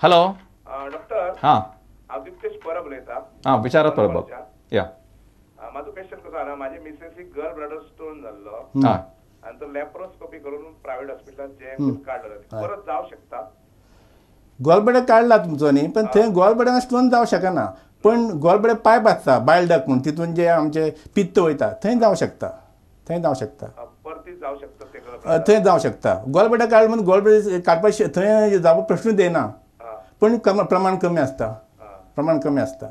Hello doctor हां हांव दिप्तेश परब उलयतां. हां विचारात परब या म्हाजो क्वेश्चन कसो आसा, म्हाजे मिसेसीक गर्ल ब्लॅडर स्टोन जाल्लो हां आनी तो लॅप्रोस्कोपी करून प्रायव्हेट हॉस्पिटलांत जे काडलो परत जावं शकता. गोलबेडे काडला तुमचो न्ही, पण थंय गोलबेड्यान स्टोन जावं शकना. पण गोलबेडे पायप आसता बायल डक्ट म्हणून, तितून जे आमचे पित्त वयता थंय जावं शकता. थंय जावं शकता. परती जावं शकता थंय जावं शकता. गोलबेडे काडलो म्हणून गोलबेडे काडपाक थंय जावप प्रश्न येना. पण प्रमाण कमी आसता. प्रमाण कमी आसता.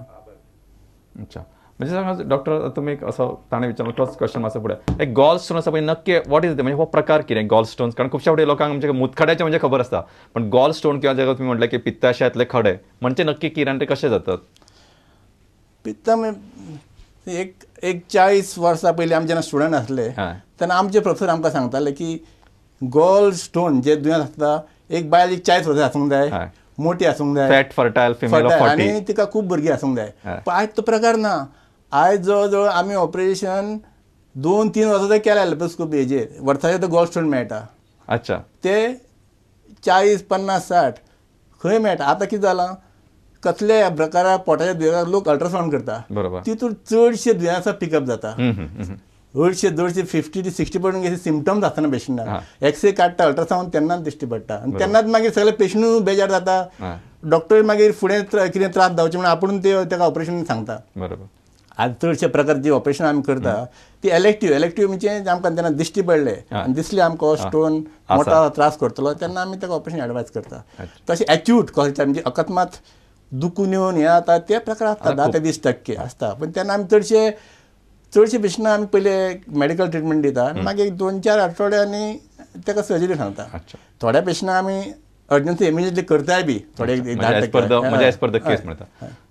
अच्छा म्हणजे सांगा डॉक्टर तुम्ही एक असं ताणें विचारलो तोच क्वेश्चन मातसो फुडें एक गॉल स्टोन आसा पळय नक्की वॉट इज म्हणजे हो प्रकार कितें गॉल स्टोन्स कारण खुबशा फावटी लोकांक म्हणजे मुतखड्याचे म्हणजे खबर आसता पण गॉल स्टोन किंवा जेका तुम्ही म्हटलें की पित्ताशयातले खडे म्हणजे नक्की कितें आनी ते कशे जातात. पित्त एक 40 वर्सां पयलीं आमी जेन्ना स्टुडंट आसले तेन्ना आमचे प्रोफेसर आमकां सांगताले की गॉल स्टोन जे दुयेंस आसता एक बायल 40 वर्सां आसूंक जाय, मोठी आसूंक जाय, फॅट फर्टायल फिमेल ऑफ 40 आनी तिका खूब भुरगीं आसूंक जाय. पण आयज तो प्रकार ना. आयज जवळ जवळ आमी ऑपरेशन 2-3 वर्सां केल्या लॅप्रोस्कोपी हेजेर वर्साचे गॉल स्टोन मेळटा. अच्छा ते 40, 50, 60 खंय मेळटा. आतां कितें जालां कसले प्रकाराक पोटाच्या दुयेंसाक लोक अल्ट्रासावंड करता. बरोबर तितून चडशे दुयेंसां पिकअप जाता. 50% गेले सिमटम्स आसतना पेशंटाक एक्सरे काडटा अल्ट्रासावंड तेन्नाच दिश्टी पडटा आनी तेन्नाच मागीर सगळे पेशंट बेजार जाता. डॉक्टर मागीर फुडें कितें त्रास जावचे म्हणून आपूण तेका ऑपरेशन सांगता. बरोबर आज चडशे प्रकारची ऑपरेशन आमी करता ती इलेक्टिव्ह म्हणजे आमकां तेन्ना दिश्टी पडले आनी दिसले आमकां स्टोन मोठा त्रास करतलो तेन्ना आमी ताका ऑपरेशन एडवायज करता. तशें एक्यूट कॉज म्हणजे अकस्मात दुखून येवन हें जाता ते प्रकार आसता 10 ते 20% आसता. पण तेन्ना आमी चडशे पेशंटांक आमी पयले मेडिकल ट्रिटमेंट दिता आनी मागीर 2-4 आठवड्यांनी ताका सर्जरी सांगता. थोड्या पेशंटांक आमी अर्जन्सी इमिजिएटली करताय बी थोडे 10% केस म्हणटा.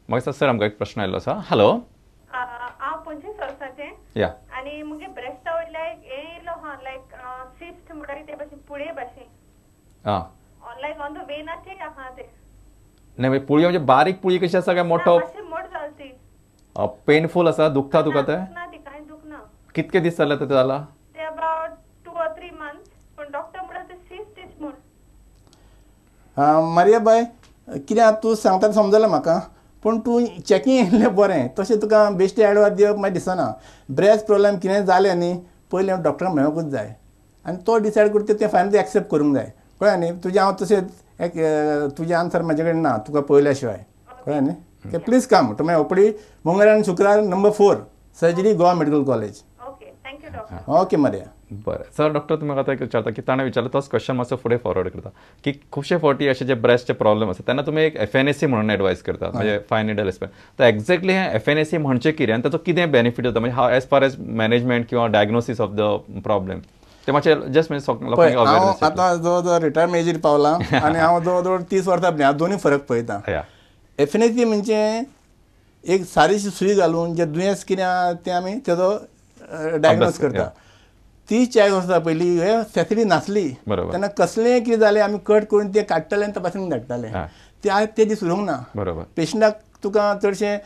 मागीर सर आमकां एक प्रश्न आयिल्लो आसा. हॅलो हांव 25 वर्सांचें या आनी मुगे ब्रेस्टा वयल्या हे येयलो हा लायक सिस्ट म्हणटा ते भाशेन पुळे भाशेन लायक ऑन द वेनाचेर आहा ते नाही पुळी म्हणजे बारीक पुळी कशी आसा काय मोठो मोठ जाल ती पेनफूल आसा दुखता तुका ते ना ती कांय दुखना. कितके दीस जाले ते जाला ते अबाउट 2 or 3 months पण डॉक्टर म्हणटा ते सिस्ट इज म्हूण. मारिया बाय कितें तूं सांगता समजलें म्हाका पूण तूं चॅकींग येयल्लें बरें तशें तुका बेश्टे एडवायस दिवप मागीर दिसना. ब्रेस्ट प्रॉब्लेम कितें जालें न्ही पयलीं हांव डॉक्टराक मेळोंकूच जाय आनी तो डिसायड करता तें फायनली एक्सेप्ट करूंक जाय. कळ्ळें न्ही तुजें हांव तशें तुजें आन्सर म्हाजे कडेन ना तुका पळयल्या शिवाय. कळ्ळें न्ही please come to my OPD मंगळार आनी शुक्रार number 4 surgery Goa medical college. Okay thank you doctor. Okay Maria. बरें सर डॉक्टर तुमी म्हाका आतां एक विचारता की ताणें विचारलो तोच क्वेश्चन मातसो फुडें फॉरवर्ड करता की खुबशे फावटी अशे जे ब्रेस्टचे प्रॉब्लेम आसा तेन्ना तुमी एक FNAC म्हणून एडवायज करता म्हणजे फायन निडल एस्पेक्ट तर एक्झॅक्टली हें FNAC म्हणजे कितें आनी ताचो कितें बेनिफीट जाता म्हणजे हाव एज फार एज मॅनेजमेंट किंवा डायग्नोसीस ऑफ द प्रॉब्लेम ते मातशें जस्ट म्हणजे हांव आतां जवळ जवळ रिटायरमेंट एजीर पावलां आनी हांव जवळ जवळ 30 वर्सां हांव दोनूय फरक पळयता. FNAC म्हणजे एक सारीशी सुई घालून जे दुयेंस कितें तें आमी तेजो डायग्नोस करता. 30-40 वर्सां पयलीं हे फॅसिलिटी नासली तेन्ना कसलेंय कितें जालें आमी कट करून तें काडटाले आनी तपासून धाडटाले. ते आयज ते दीस उरूंक ना. पेशंटाक तुका चडशे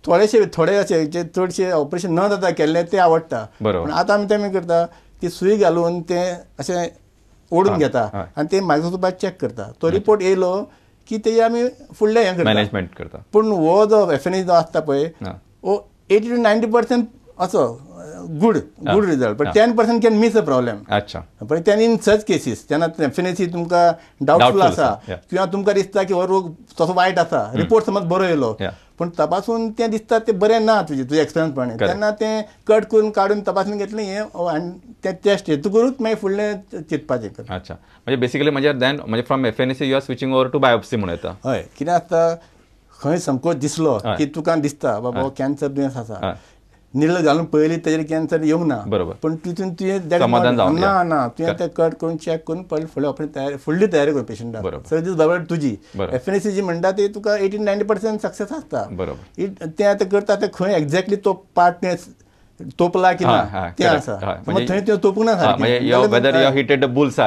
थोडे अशे चडशे ऑपरेशन न जाता केल्लें तें आवडटा पूण आतां आमी तें करता ती सुई घालून तें अशें ओडून घेता आनी ते मायक्रोस्कोपाक चॅक करता. तो रिपोर्ट येयलो की तेजे आमी फुडलें हें मॅनेजमेंट करता. पूण हो जो FNAC जो आसता पळय हो 80 to 90% असो गुड रिजल्ट पण 10% कॅन मिस अ प्रॉब्लेम. अच्छा पण त्यान इन सच केसीस जेन्ना FNAC तुमकां डावटफूल आसा किंवा तुमकां दिसता की हो रोग तसो वायट आसा रिपोर्ट समज बरो येयलो पूण तपासून तें दिसता तें बरें ना तुजें एक्सपिरियन्स प्रमाणे तेन्ना तें कट करून काडून तपासून घेतलें हें आनी तें टेस्ट हेतू करूच मागीर फुडलें चिंतपाचें. अच्छा म्हणजे बेसिकली म्हणजे देन म्हणजे from FNAC you are switching over to biopsy म्हणून येता. हय कितें आसता खंय संकोच दिसलो की तुका दिसता बाबा हो कॅन्सर दुयेंस आसा निळ घालून पळयली तेजेर कॅन्सर येवंक ना पण तितून तुवें ना तुवें तें कट करून चॅक करून पयलीं फुडें ऑपरेशन फुडली तयारी कर पेशंटाक सर्जरी बरोबर तुजी. FNAC जी म्हणटा ती तुका 80-90% सक्सेस आसता. तें आतां करता तें खंय एक्झॅक्टली तो पार्ट तोपला की ना तें आसा थंय तें तोपूंक ना हिट द बुल्स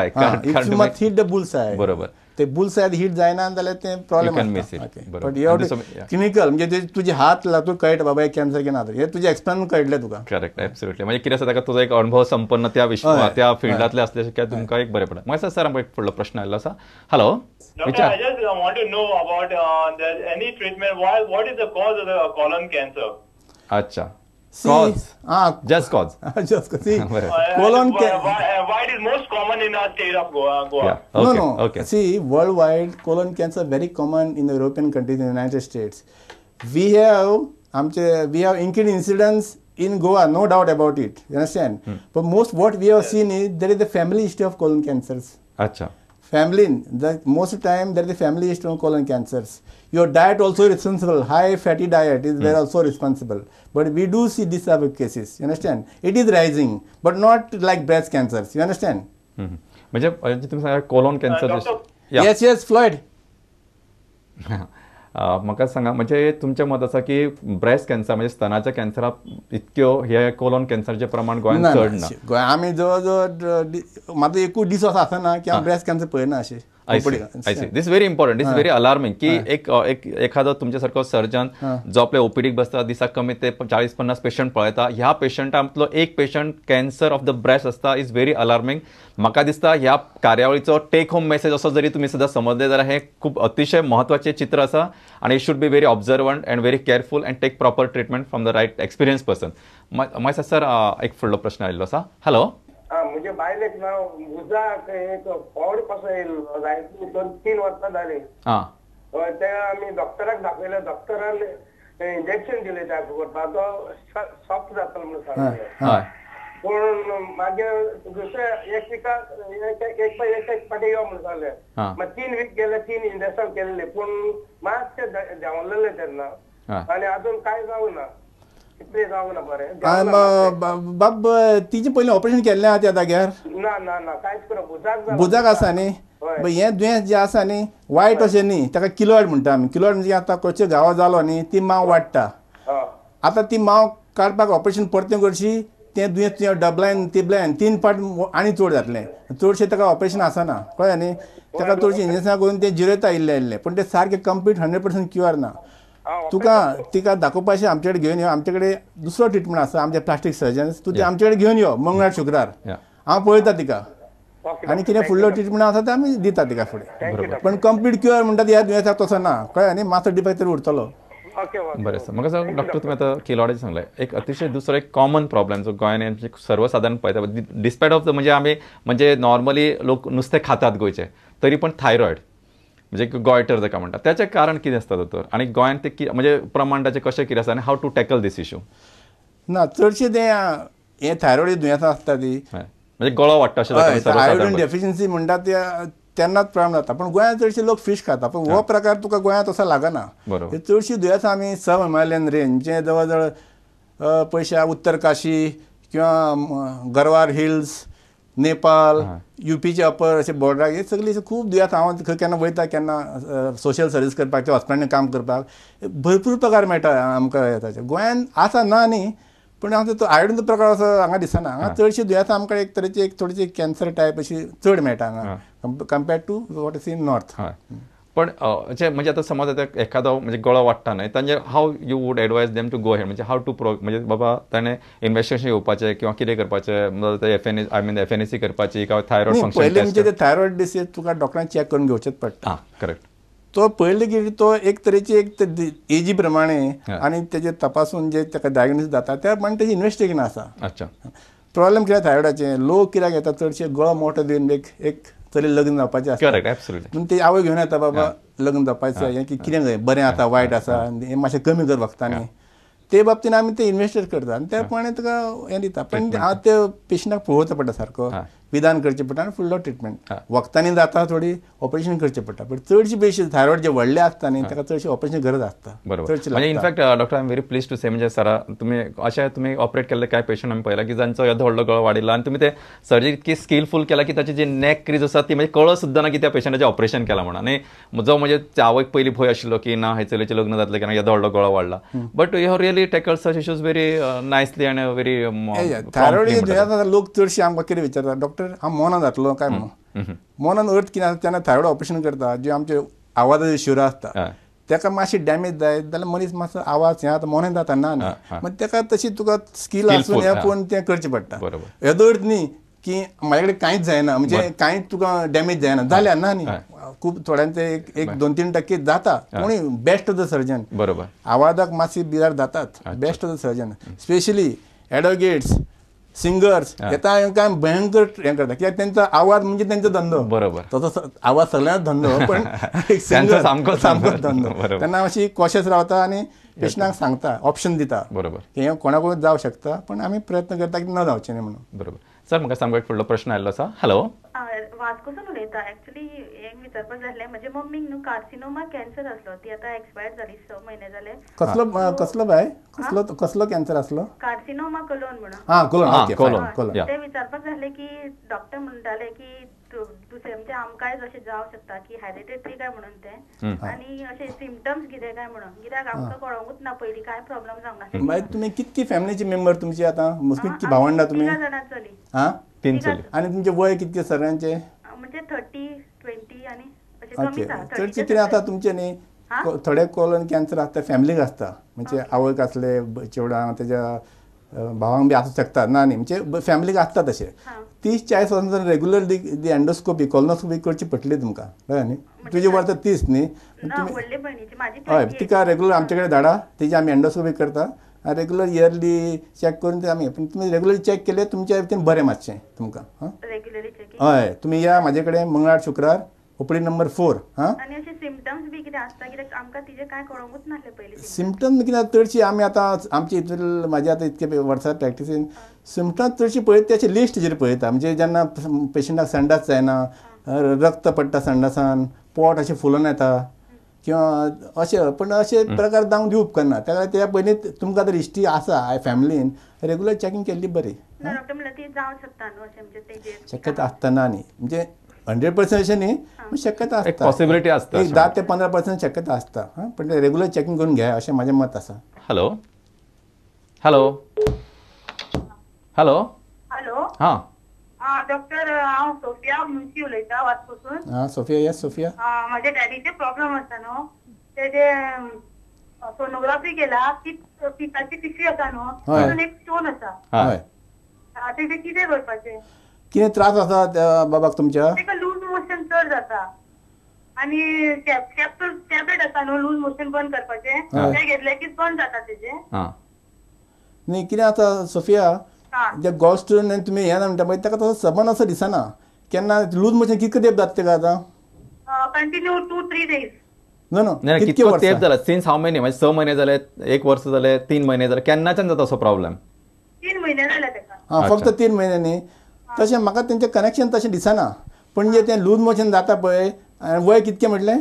आय बरोबर. ते बुल सायड हीट जायना जाल्यार ते प्रॉब्लेम बट क्लिनिकल म्हणजे तुजे हात लागतो कळटा बाबा एक कॅन्सर की ना हे तुजे एक्सप्लेन कळटलें तुका. Correct absolutely. म्हणजे कितें आसा ताका तुजो एक अनुभव संपन्न त्या फिल्डांतले असले काय तुमकां एक बरें पडटा. मागीर सर आमकां एक फुडलो प्रश्न आयलो आसा. Hello Doctor, I just want to know about any treatment. What is the cause of the colon cancer? अच्छा. Cause. Just cause. Just cause. See, colon cancer. Why it is most common in our state of Goa? Yeah. Okay. No. Okay. See, worldwide colon cancer very common in the European countries, in the United States. We have increased incidence in Goa, no doubt about it. You understand? But what we have seen is there is a family history of colon cancers. अच्छा. Most of the time there is a family history of colon cancers. Your diet also is responsible. High fatty diet is also responsible. But we do see these type of cases. You understand? It is rising, but not like breast cancers. You understand? म्हणजे तुम्ही सांगा colon cancer. Yes, Floyd. म्हाका सांगा म्हणजे तुमचें मत आसा की ब्रेस्ट कॅन्सर म्हणजे स्तनाच्या कॅन्सराक इतक्यो हे कोलोन कॅन्सरचे प्रमाण गोंयांत चड ना. गोंय आमी जवळ जवळ म्हाजो एकूच दीस असो आसना की हांव ब्रेस्ट कॅन्सर पळयना अशें. I see. This is very important. This is very alarming. की एखादो तुमच्यासारखो सर्जन जो आपल्या ओपीडीक बसता दिसाक कमी ते 40-50 पेशंट पळयता, ह्या पेशंटांतलो एक patient cancer of the breast आसता इज व्हेरी अलार्मिंग. म्हाका दिसता ह्या कार्यावळीचो टेक होम मेसेज असो जरी तुम्ही सुद्धा समजले जाल्यार हे खूप अतिशय महत्वाचे चित्र आसा आणि it should be very observant and very careful and take proper treatment from the right experience person. My sir एक फुडलो प्रश्न आयिल्लो आसा. हॅलो. म्हणजे बायलेक ना उजाक एक फोड कसो येयलो 2-3 वर्सां जाली. ते आमी डॉक्टराक दाखयले, डॉक्टरान इंजेक्शन दिले त्या करपाक तो सॉफ्ट जातलो म्हणून सांगले. पूण मागीर दुसरे एक फाटी यो म्हणून सांगले. मागीर 3 वीक गेले, 3 इंजेक्शन केलेले पूण मातशे देंवलेले तेन्ना आनी अजून कांय जावना. बाब तिचे पयलीं ऑपरेशन केल्लें आहा त्या जाग्यार? बुजाक आसा न्ही. हें दुयेंस जें आसा न्ही वायट अशें न्ही, ताका किलोयड म्हणटा आमी. किलोयड म्हणजे आतां खंयचो घावो जालो न्ही ती मांव वाडटा. आतां ती मांव काडपाक ऑपरेशन परतें करची तें दुयेंस तुवें डबलायन तिबलायन 3 फाट आनी चड जातलें. चडशें ताका ऑपरेशन आसना कळ्ळें न्ही. ताका चडशीं इंजेक्शनां करून तें जिरयता इल्लें पूण तें सारकें कंप्लीट 100% क्युअर ना. तिका दाखोवपाचें आमचे कडेन घेवन यो. आमचे कडेन दुसरो ट्रिटमेंट आसा आमचे प्लास्टीक सर्जन्स. तूं ते आमचे कडेन घेवन यो मंगळार शुक्रार. हांव पळयता तिका आनी कितें फुडलो ट्रिटमेंट आसा ते आमी दिता तिका फुडें. पण कंप्लीट क्युअर म्हणटा ह्या दुयेंसाक तसो ना कळ्ळें न्ही. मातसो डिफेक्ट तरी उरतलो. बरें सर. म्हाका सांग डॉक्टर तुमी आतां किलोयडाचें सांगलें. एक अतिशय दुसरो एक कॉमन प्रॉब्लेम जो गोंयांत सर्वसाधारण पळयता डिस्पायट ऑफ म्हणजे आमी म्हणजे नॉर्मली लोक नुस्तें खातात गोंयचे तरी पण थायरॉयड म्हणजे गॉयटर जाका म्हणटा त्याचें कारण कितें आसता दोतोर आणि गोंयांत ते म्हणजे प्रमाण ताचें कशें कितें आसा आनी हाव टू टॅकल दीस इशू? ना चडशें तें हें थायरॉयड दुयेंसां आसता ती म्हणजे गळो वाडटा अशें आयोडीन डेफिशियन्सी म्हणटा तेन्नाच प्रॉब्लेम जाता. पण गोंयांत चडशे लोक फीश खाता पण हो प्रकार तुका गोंयांत असो लागना. चडशीं दुयेंसां आमी सब हिमालयन रेंज जे जवळ जवळ पयशा उत्तर काशी किंवा गरवार हिल्स नेपाल यूपीचे अपर अशे बॉर्डराक हे सगळी खूब दुयेंस हांव खंय केन्ना वयता केन्ना सोशल सर्वीस करपाक त्या हॉस्पिटलांनी काम करपाक भरपूर प्रकार मेळटा आमकां येताचे. गोंयांत आसा ना न्ही पूण हांव तो आयोडीनचो प्रकार असो हांगा दिसना. हांगा चडशी दुयेंसां आमकां एक तरेची एक थोडीशी कॅन्सर टायप अशी चड मेळटा हांगा compared to what is in north. पण म्हणजे आता समज एखादो म्हणजे गळो वाडटा न्हय तांचे how you would advise them to go ahead म्हणजे हाव टू म्हणजे बाबा ताणें इन्वेस्टिगेशन येवपाचें किंवा कितें करपाचें FNAC करपाची किंवा थायरॉयड फंक्शन पयलीं म्हणजे ते थायरॉयड डिसीज तुका डॉक्टरान चॅक करून घेवचेच पडटा. करेक्ट. तो पळयलें की तो एक तरेची एक एजी प्रमाणे आनी तेजे तपासून जे ताका डायग्नोसीस जाता त्या प्रमाणे तेजी इन्वेस्टिगेशन आसा. अच्छा. प्रॉब्लेम कित्याक थायरॉयडाचें लोक कित्याक येता चडशे गळो मोठो दिवन एक चली लग्न जावपाचें आसता. Correct absolutely. पूण ते आवय घेवन येता बाबा लग्न जावपाचें हें की कितें बरें आसा वायट आसा हें मातशें कमी कर वखदांनी ते बाबतीन आमी ते इन्वेस्टिगेट करता आनी त्या प्रमाणे तुका हें दिता. पण हांव ते पेशंटाक पळोवचो पडटा सारको विधान करचें पडटा आनी फुडलो ट्रिटमेंट वखदांनी जाता थोडी ऑपरेशन करचें पडटा. पण चडशी पेशंट थायरॉयड जे व्हडले आसता न्ही ताका चडशी ऑपरेशन गरज आसता. बरोबर. म्हणजे in fact doctor I am very please to say म्हणजे सरा तुम्ही ऑपरेट केल्ले कांय पेशंट आमी पळयला की जांचो येदो व्हडलो गळो वाडिल्लो आनी तुमी ते सर्जरी इतकी स्किलफूल केला की ताची जी नॅक क्रीज आसा ती म्हणजे कळत सुद्दां ना की त्या पेशंटाचें ऑपरेशन केलां म्हणून. आनी जो म्हणजे आवयक पयलीं भंय आशिल्लो की ना हे चलयेचें लग्न जातलें की येदो व्हडलो गळो वाडला. But you have really tackle such issues very nicely आनी व्हेरी. थायरॉयड लोक चडशे आमकां कितें विचारता डॉक्टर डॉक्टर हांव मोनान जातलो काय म्हणून मोनान अर्थ कितें आसा तेन्ना थायरॉयड ऑपरेशन करता जे आमचे आवाजाचे शिरो आसता तेका मातशी डॅमेज जायत जाल्यार मनीस मातसो आवाज हें आतां मोनें जाता ना न्ही मग तेका तशी तुका स्कील आसून हें पळोवन तें करचें पडटा हेजो अर्थ न्ही की म्हाजे कडेन कांयच जायना म्हणजे कांयच तुका डॅमेज जायना जाल्यार ना न्ही खूब थोड्यांचे एक 2-3% जाता कोणी बेस्ट ऑफ द सर्जन बरोबर आवाजाक मातशी बिजार जातात best of the surgeon specially advocates singers येता काय भयंकर हें करता कित्याक तेंचो आवाज म्हणजे तेंचो धंदो बरोबर तसो आवाज सगळ्यांच धंदो पण एक सिंगर सामकोच धंदो तेन्ना मातशी कॉशियस रावता आनी पेशंटाक सांगता ऑप्शन दिता बरोबर हें कोणाकूय जावं शकता पण आमी प्रयत्न करता की न जावचें न्ही म्हणून बरोबर सर म्हाका सामको एक फुडलो प्रश्न आयल्लो आसा हॅलो वास्कोसून उलयता एक्चुअली एक विचारपाक जाय म्हजे मम्मीक न्हू कार्सिनोमा कॅन्सर आसलो ती आतां एक्सपायर जाली 6 म्हयने जाले कसलो बाय कसलो कॅन्सर आसलो कार्सिनोमा कोलोन म्हणून कोलोन ते विचारपाक जाले की डॉक्टर म्हणटाले की दुसरे म्हणजे आमकांय अशें जावं शकता की हेरिडिटरी काय म्हणून ते आनी अशे सिम्पटम्स कितें काय म्हणून कित्याक आमकां कळोंकूच ना पयलीं काय प्रॉब्लम जावंक मागीर तुमी कितकी फॅमिलीचे मेंबर तुमची आतां कितकी भावंडा तुमी 3 जाणां चली हां 3 चली आनी तुमचे वय कितके सगळ्यांचे म्हणजे 30-20 आनी अशें कमी चडशे कितें आतां तुमचे न्ही थोडे कोलन कॅन्सर आसता फॅमिलीक आसता म्हणजे आवयक आसले चेवडाक तेज्या भावांक बी आसूं शकता ना न्ही म्हणजे फॅमिलीक आसता तशें 30-40 वर्सां रेग्युलर दी एंडोस्कोपी कॉलोनोस्कोपी करची पडटली तुमकां कळ्ळें न्ही तुजी वर्सां 30 न्ही हय तिका रेग्युलर आमचे कडेन धाडा तेजी आमी एंडोस्कोपी करता रेग्युलर इयरली चॅक करून ते आमी पूण तुमी रेग्युलर चॅक केले तुमच्या हितून बरें मातशें तुमकां हय तुमी या म्हाजे कडेन मंगळार शुक्रार ओपडी नंबर 4 आनी अशे सिम्पटम्स बी कितें आसता कित्याक आमकां तिजे कांय कळोंकूच नासलें पयलीं सिम्पटम्स कितें चडशी आमी आतां आमचे हितून म्हाजे आतां इतके वर्सां प्रॅक्टिसीन सिम्पटम्स चडशी पळयत तेचे लिस्टचेर पळयता म्हणजे जेन्ना पेशंटाक संडास जायना रक्त पडटा संडासान पोट अशें फुलोन येता किंवा अशें पण अशे प्रकार जावंक दिवप उपकारना त्या पयलीं तुमकां जर हिस्ट्री आसा फॅमिलीन रेग्युलर चॅकींग केल्ली बरी शक्यता आसतना न्ही म्हणजे 100% अशें न्ही शक्यता आसता पॉसिबिलिटी आसता 10 ते 15% शक्यता आसता पण रेग्युलर चॅकींग करून घ्या अशें म्हाजें मत आसा हॅलो हॅलो हॅलो हॅलो हां डॉक्टर हांव सोफिया मुंशी उलयतां वास्कोसून हां सोफिया येस सोफिया म्हाजे डॅडीचे प्रॉब्लेम आसा न्हू तेजे सोनोग्राफी केला पिताची पिशवी आसा न्हू तातून एक स्टोन आसा हय तेजे कितें करपाचें कितें त्रास आसा त्या बाबाक तुमच्या तेका लूज मोशन चड जाता आनी टॅबलेट आसा न्हू लूज मोशन बंद करपाचें ते घेतले की बंद जाता तेजे न्ही कितें आसा सोफिया जे गॉल स्टोन तुमी हें म्हणटा पळय ताका तसो सबंद असो दिसना केन्ना लूज मोशन कितके तेंप जाता तेका आतां कंटिन्यू 2-3 days नो कितको तेंप जाला सिन्स हाव मेनी म्हणजे 6 म्हयने जाले 1 वर्स जाले 3 म्हयने जाले केन्नाच्यान जाता असो प्रॉब्लेम 3 म्हयने जाले तेका हां फक्त 3 म्हयने न्ही तशें म्हाका तेंचें कनेक्शन तशें दिसना पण जे तें लूज मोशन जाता पळय वय कितकें म्हटलें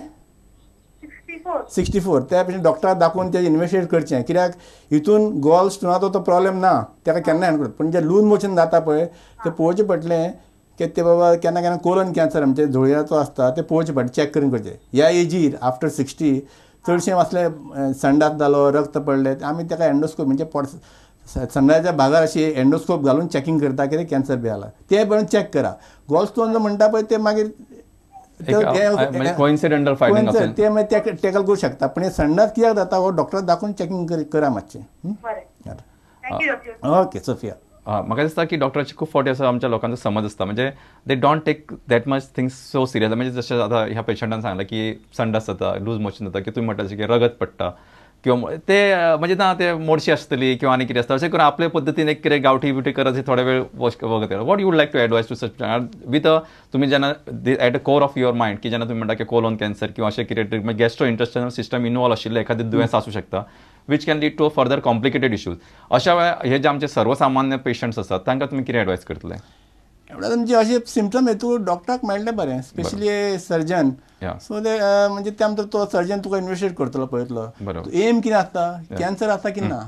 64 त्या पेशंट डॉक्टराक दाखोवन तें इन्वेस्टिगेट करचें कित्याक हितून गॉल स्टोनाचो तो प्रॉब्लेम ना तेका केन्ना हँड करता पण जे लूज मोशन जाता पळय तें पळोवचें पडटलें की ते बाबा केन्ना केन्ना कोलन कॅन्सर आमचे झोळयाचो आसता ते पळोवचें पडटा चॅक करून करचें ह्या एजीर आफ्टर 60 चडशें असलें संडास जालो रक्त पडलें आमी तेका एंडोस्कोप म्हणजे संडाच्या भागार अशी एंडोस्कोप घालून चॅकींग करता कितें कॅन्सर बी आला ते पळोवन चॅक करा गॉल स्टोन जो म्हणटा पळय ते मागीर कोइन्सिडेंटल फायंडिंग ते मागीर टॅकल करूं शकता पण हे संडास कित्याक जाता हो डॉक्टर दाखोवन चॅकींग करा मातशें ओके सोफिया म्हाका दिसता की डॉक्टराची खूब फावटी असो आमच्या लोकांचो समज आसता म्हणजे they don't take that much things so serious म्हणजे जशें आतां ह्या पेशंटान सांगलां की संडास जाता लूज मोशन जाता की तुमी म्हणटा की रगत पडटा किंवा ते म्हणजे ना ते मोडशी आसतली किंवा आनी कितें आसता अशें करून आपले पद्दतीन एक कितें गांवठी बिवटी करत थोडे वेळ वगत what you'd like to advise to such with तुमी जेन्ना at the core of your mind की जेन्ना तुमी म्हणटा की कोलोन कॅन्सर किंवा अशें कितें treatment gastrointestinal system involve आशिल्लें एखादें दुयेंस आसूं शकता which can lead to further complicated issues अशा वेळार हे जे आमचे सर्वसामान्य पेशंट्स आसात तांकां तुमी कितें एडवायज करतले म्हणजे असे सिम्पटम हेतू डॉक्टराक मेळ्ळें बरें स्पेशली सर्जन सो ते म्हणजे ते आमचो तो सर्जन तुका इन्वेस्टिगेट करतलो पळयतलो एम कितें आसता कॅन्सर आसा की ना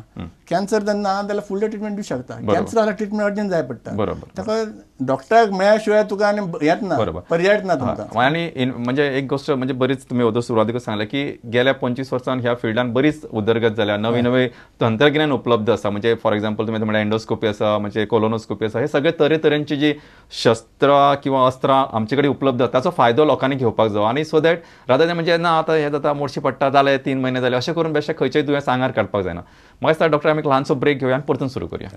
कॅन्सर जर ना जाल्यार फुल ट्रिटमेंट दिवंक शकता कॅन्सर जाल्यार ट्रिटमेंट अर्जंट जाय पडटा ताका डॉक्टराक मेळ्या शिवाय तुका आनी येत ना, पर्याय ना तुमकां. आणि म्हणजे एक गोष्ट म्हणजे बरीच तुम्ही ओदो सुरवातीकूच सांगला की गेल्या 25 वर्सांन ह्या फिल्डान बरीच उदरगत जाल्या, नवी नवे तंत्रज्ञान उपलब्ध आसा. म्हणजे फॉर एक्झाम्पल तुम्ही म्हणल्यार एंडोस्कोपी आसा, म्हणजे कोलोनोस्कोपी आसा, हे सगळे तरेतरेंची जी शस्त्रां किंवा अस्त्रां आमचे कडेन उपलब्ध आसा ताचो फायदो लोकांनी घेवपाक जाय. आणि सो दॅट रादर दॅन म्हणजे ना आता हे जाता मोडशी पडटा जाले 3 महिने जाले अशें करून बेश्टें खंयचेय दुयेंस आंगार काडपाक जायना. म्हाका दिसता डॉक्टर आमी एक ल्हानसो ब्रेक घेवया आनी परतून सुरू करूया.